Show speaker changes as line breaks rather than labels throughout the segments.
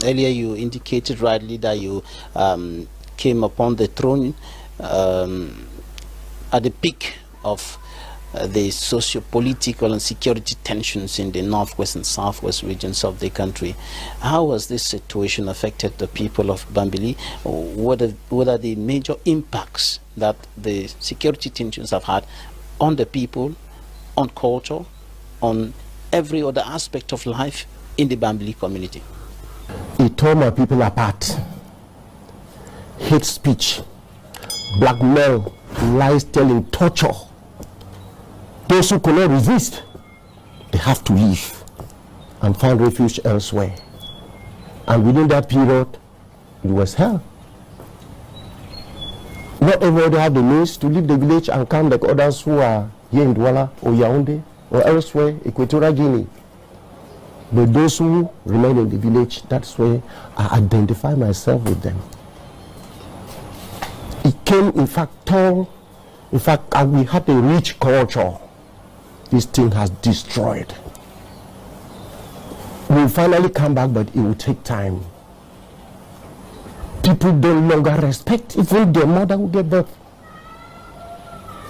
Earlier you indicated rightly that you came upon the throne at the peak of the socio-political and security tensions in the northwest and southwest regions of the country. How has this situation affected the people of Bambili? What are the major impacts that the security tensions have had on the people, on culture, on every other aspect of life in the Bambili community?
It tore my people apart. Hate speech, blackmail, lies telling, torture. Those who cannot resist, they have to leave and find refuge elsewhere. And within that period, it was hell. Not everybody have the means to leave the village and come like others who are here in Douala or Yaoundé or elsewhere, Equatorial Guinea. But those who remain in the village, that's where I identify myself with them. It came, in fact, tall. In fact, we had a rich culture. This thing has destroyed. We'll finally come back, but it will take time. People don't longer respect even their mother who gave birth.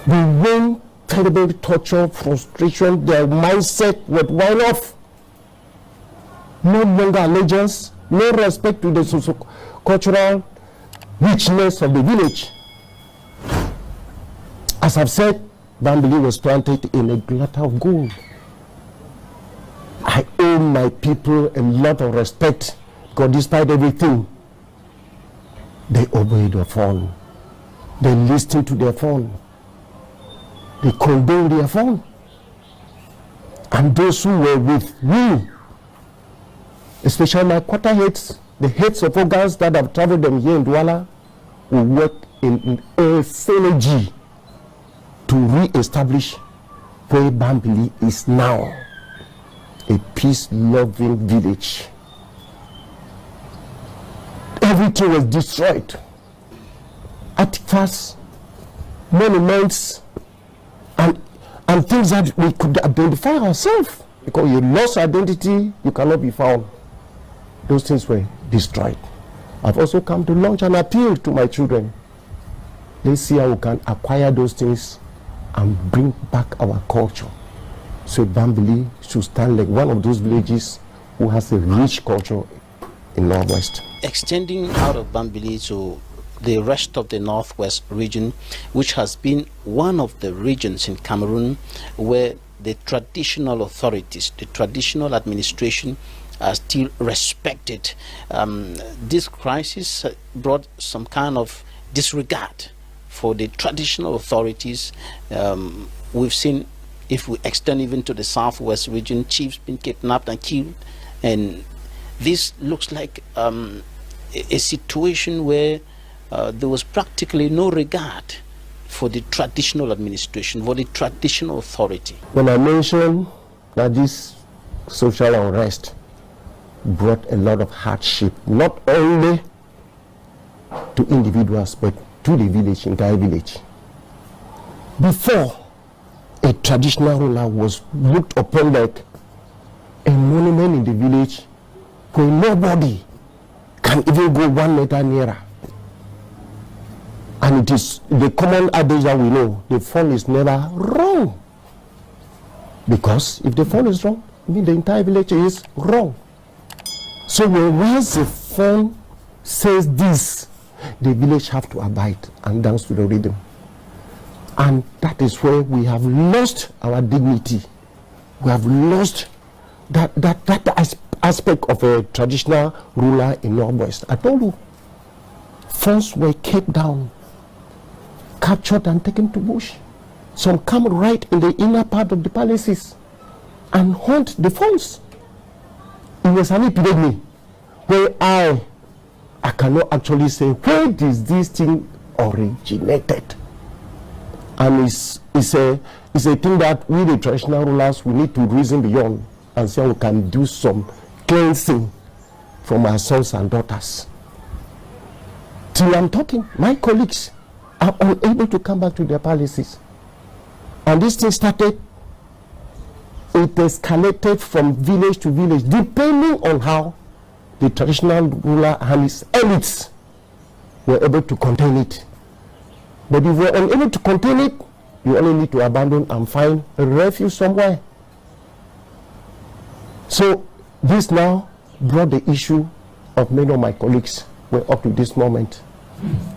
The one terrible torture, frustration, their mindset was worn off. No longer allegiance, no respect to the socio-cultural richness of the village. As I've said, Bambili was planted in a glut of gold. I owe my people a lot of respect because despite everything, they obey their phone. They listen to their phone. They condone their phone. And those who were with me, especially my quarter heads, the heads of organs that have traveled them here in Douala, will work in a synergy to re-establish where Bambili is now, a peace-loving village. Everything was destroyed. Artifacts, monuments, and things that we could identify ourselves. Because you lost identity, you cannot be found. Those things were destroyed. I've also come to launch an appeal to my children. Let's see how we can acquire those things and bring back our culture. So Bambili should stand like one of those villages who has a rich culture in Northwest.
Extending out of Bambili to the rest of the Northwest region, which has been one of the regions in Cameroon where the traditional authorities, the traditional administration are still respected. This crisis brought some kind of disregard for the traditional authorities. We've seen, if we extend even to the Southwest region, chiefs being kidnapped and killed, and this looks like a situation where there was practically no regard for the traditional administration, for the traditional authority.
When I mentioned that this social unrest brought a lot of hardship, not only to individuals, but to the village, entire village. Before, a traditional ruler was looked upon like a monument in the village where nobody can even go 1 meter nearer. And it is the common adage that we know, the phone is never wrong. Because if the phone is wrong, I mean the entire village is wrong. So when once the phone says this, the village have to abide and dance to the rhythm. And that is where we have lost our dignity. We have lost that aspect of a traditional ruler in Northwest. I told you, phones were kept down, captured and taken to bush. Some come right in the inner part of the palaces and haunt the phones. It was an epidemic where I cannot actually say where is this thing originated. And it's a thing that we, the traditional rulers, we need to reason beyond and see how we can do some cleansing from our sons and daughters. Till I'm talking, my colleagues are unable to come back to their palaces. And this thing started, it escalated from village to village, depending on how the traditional ruler and his elites were able to contain it. But if we're unable to contain it, you only need to abandon and find a refuge somewhere. So this now brought the issue of many of my colleagues were up to this moment.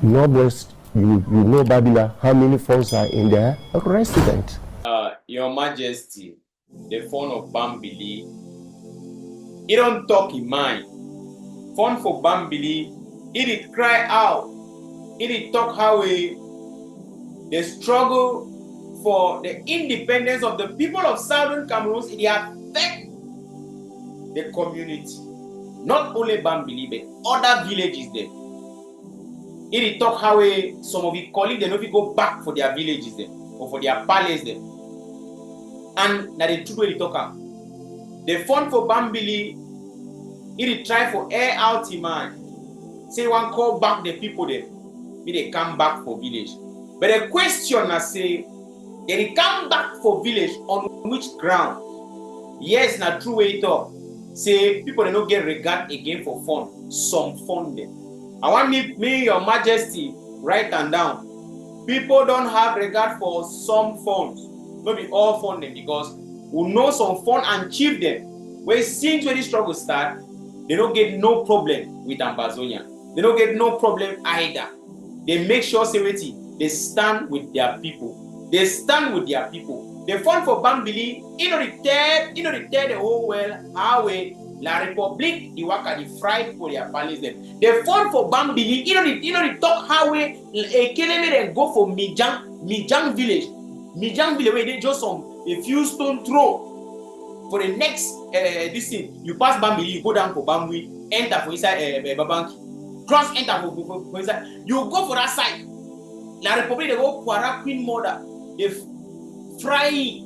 Northwest, you know Babila, how many Fons are in their residence?
Your Majesty, the Fon of Bambili, he don't talk in mind. Fon for Bambili, he did cry out. He did talk how the struggle for the independence of the people of Southern Cameroon, it affect the community. Not only Bambili, but other villages there. He did talk how some of his colleagues, they know if you go back for their villages there, or for their palace there. And now the truth way they talk. The Fon for Bambili, he try for air out him man. Say one call back the people there. Maybe they come back for village. But the question I say, they come back for village on which ground? Yes, na true way talk. Say people they don't get regard again for fun. Some fun there. I want me, Your Majesty, write and down. People don't have regard for some funds. Maybe all fund them because we know some fund and achieve them. Where since when the struggle start, they don't get no problem with Ambazonia. They don't get no problem either. They make sure they stand with their people. They stand with their people. The Fon for Bambili, the whole world how La République, the waka, the fried for their palace them. The Fon for Bambili, the talk how they go for Mijang village. Mijang village where they just a few stone throw. For the next this thing, you pass Bambili, you go down for Bambui, enter for inside Babanki, cross enter for inside. You go for that side. La République they go Kwara Queen Mother, they fry,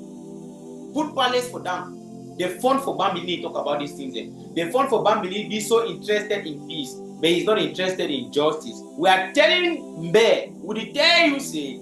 put palace for them. The Fon for Bambili talk about these things. The Fon for Bambili be so interested in peace, but he's not interested in justice. We are telling Mbe, we tell you say,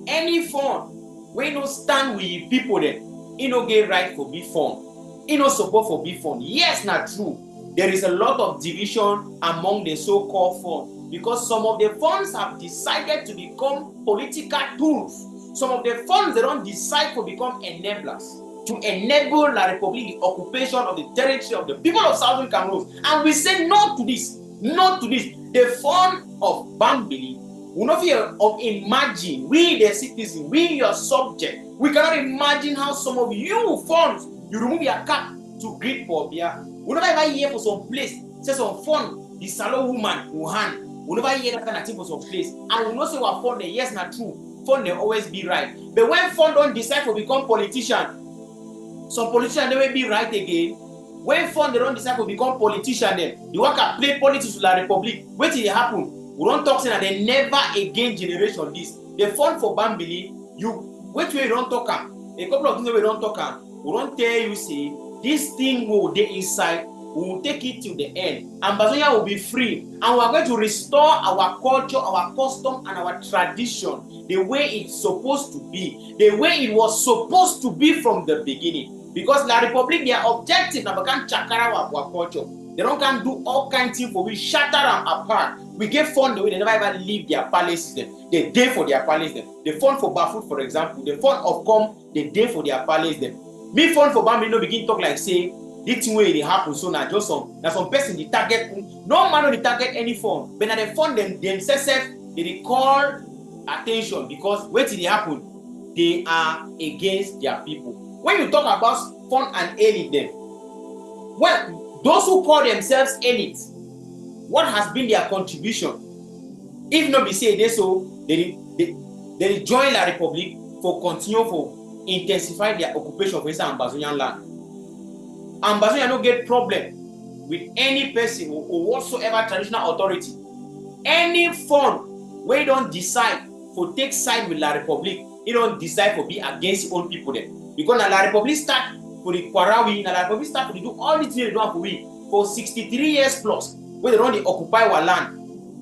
any fund we no stand with people there, he no get right for be fund, he no support for be fund. Yes, not true. There is a lot of division among the so-called fund because some of the funds have decided to become political tools. Some of the funds they don't decide to become enablers to enable La République the occupation of the territory of the people of Southern Cameroon. And we say no to this, no to this. The Fon of Bambili will not fear of imagine, we the citizen, we your subject, we cannot imagine how some of you funds, you remove your cap to greet for beer. We never ever hear for some place, say some fund, the salon woman, Wuhan. We never hear that kind of thing for some place. And we know say what fund, yes, not true. Fund they always be right. But when fund don't decide to become politician, some politicians never be right again. When fund they don't decide to become politician, then the worker play politics with La République. Wait till it happen. We don't talk saying that they never again generation this. The Fon for Bambili, you wait till you don't talk. A couple of things we don't talk. We don't tell you say this thing will be inside. We will take it to the end. Ambazonia will be free, and we are going to restore our culture, our custom, and our tradition the way it's supposed to be, the way it was supposed to be from the beginning. Because La République, their objective now can chakara our culture. They don't can do all kinds of things for we shatter them apart. We get fun the way they never ever leave their palaces. They day for their palace. The fun for Bafut, for example, the fun of Com, they day for their palace. Me fun for Bambili no begin talk like say this thing way they happen so now just some person the target. No man on the target any fun. But now they fund themselves they call attention because wait till they happen, they are against their people. When you talk about fun and elite them, well, those who call themselves elites, what has been their contribution? If not be say they so they join La République for continue for intensify their occupation for inside Ambazonian land. Ambazonia no get problem with any person or whatsoever traditional authority. Any fund where don't decide for take side with La République, it don't decide for be against its own people then. Because La République start for the Kwarawi, La République start to do all the things they do for we for 63 years plus, where they don't occupy our land.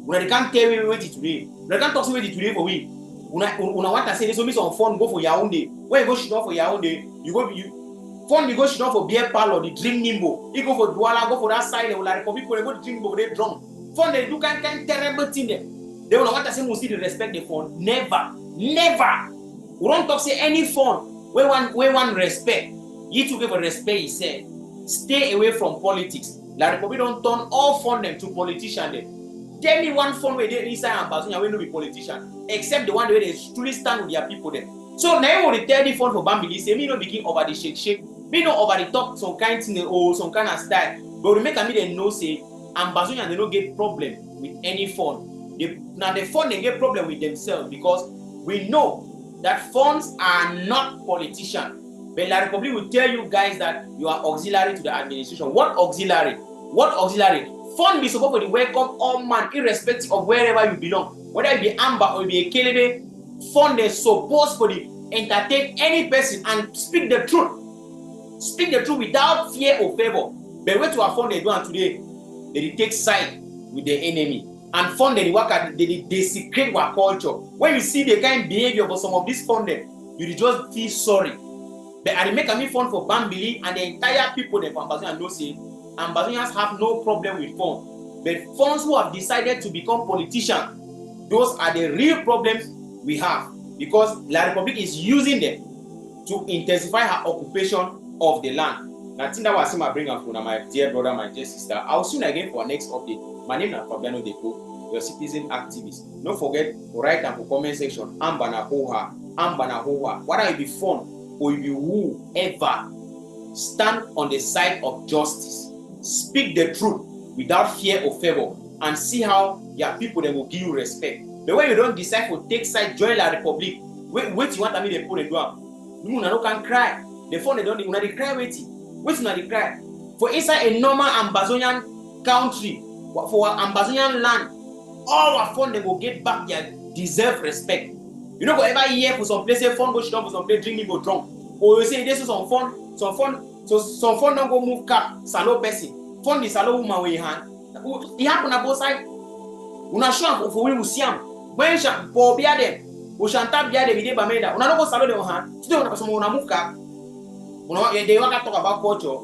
When they can't tell me wait today, they can't talk to me today for we. When I want to say this, so me some fund go for Yaoundé. When you go shoot off for Yaoundé, Fon go shit for beer parlor, the drink nimbo. He go for Douala, go for that side, or like people go to drink, they drunk. Fon they do kind terrible thing there. They will not want to say must respect the phone. Never. Never. We don't talk say any phone. We want respect. You to give a respect, he said. Stay away from politics. La Republic don't turn all phone them to politicians. Tell me one phone where they inside Ambazonia will not be politician, except the one where they truly stand with their people there. So now when they tell the phone for Bambili, say me no begin over the shake. Me no over the talk some kind thing or some kind of style. But we make me they know say Ambazonia they don't get problem with any phone. Now the phone they get problem with themselves because we know that phones are not politicians. But La Republic will tell you guys that you are auxiliary to the administration. What auxiliary? What auxiliary? Phone be supposed to welcome all man, irrespective of wherever you belong. Whether it be Amba or it be a Kelebe, phone is supposed to entertain any person and speak the truth. Speak the truth without fear or favor. But what to our phone they do today, they take side with the enemy. And phone they work at they desecrate our culture. When you see the kind of behavior of some of these phone you just feel sorry. But I make a phone for Bambili and the entire people there from Ambazonia know say Ambazonians have no problem with phones. But phones who have decided to become politicians, those are the real problems we have. Because La Republic is using them to intensify her occupation of the land. Now, I think that was my bring up for my dear brother, my dear sister. I'll soon again for our next update. My name is Fabiano Deco, your citizen activist. Don't forget to write down for comment section. Ambana Hoha. Whether it be fun or it be whoever, stand on the side of justice. Speak the truth without fear or favor and see how your people they will give you respect. But when you don't decide to take side, join La Republic, wait you want me to put it down. You no can cry. The phone they don't they cry waiting. Wait not they cry. For inside a normal Ambazonian country, for Ambazonian land, all our phone they will get back their deserved respect. You know whatever year for some place phone go shit up for some place drink go drunk. Or you say this is some phone don't go move cap salo person. Phone the salo woman with hand. It happen on both sides. Una show for we see am. When sha for bia dem, we sha tap bia dem dey ba meda. Una no go salo dem hand. Today una person una move cap. Una they want to talk about culture.